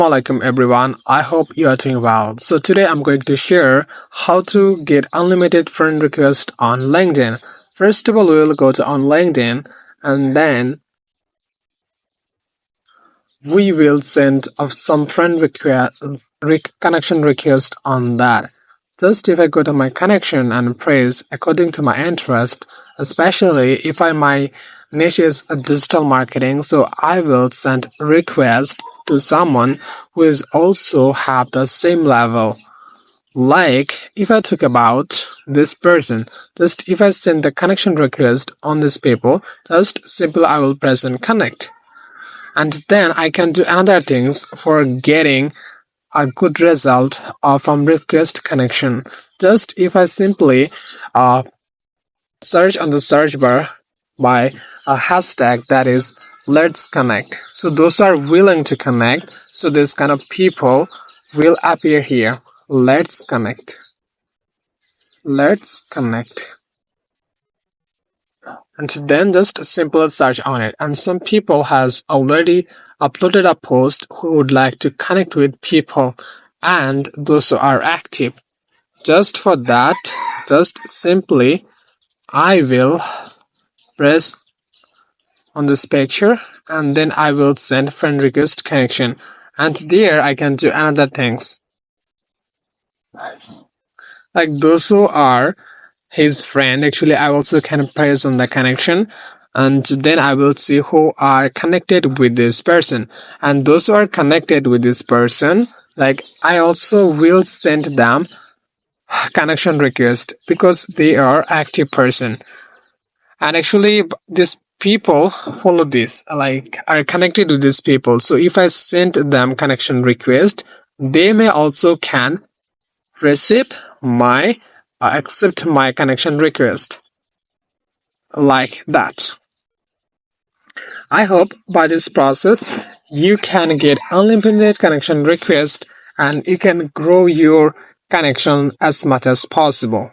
Assalamualaikum everyone. I hope you are doing well. So today I'm going to share how to get unlimited friend request on LinkedIn. First of all, we will go to on LinkedIn and then we will send some friend connection request on that. Just if I go to my connection and press according to my interest, especially if my niche is digital marketing, so I will send request to someone who is also have the same level. Like if I talk about this person, just if I send the connection request on this people, just simply I will press on connect, and then I can do another things for getting a good result from request connection. Just if I simply search on the search bar by a hashtag that is let's connect, so those are willing to connect, so this kind of people will appear here. Let's connect, let's connect, and then just a simple search on it, and some people has already uploaded a post who would like to connect with people and those who are active. Just for that, just simply I will press on this picture and then I will send friend request connection, and there I can do another things like those who are his friend. Actually, I also can press on the connection and then I will see who are connected with this person, and those who are connected with this person, like I also will send them connection request because they are active person. And actually these people follow this, like are connected with these people, so if I send them connection request, they may also can receive my accept my connection request, like that. I hope by this process you can get unlimited connection request and you can grow your connection as much as possible.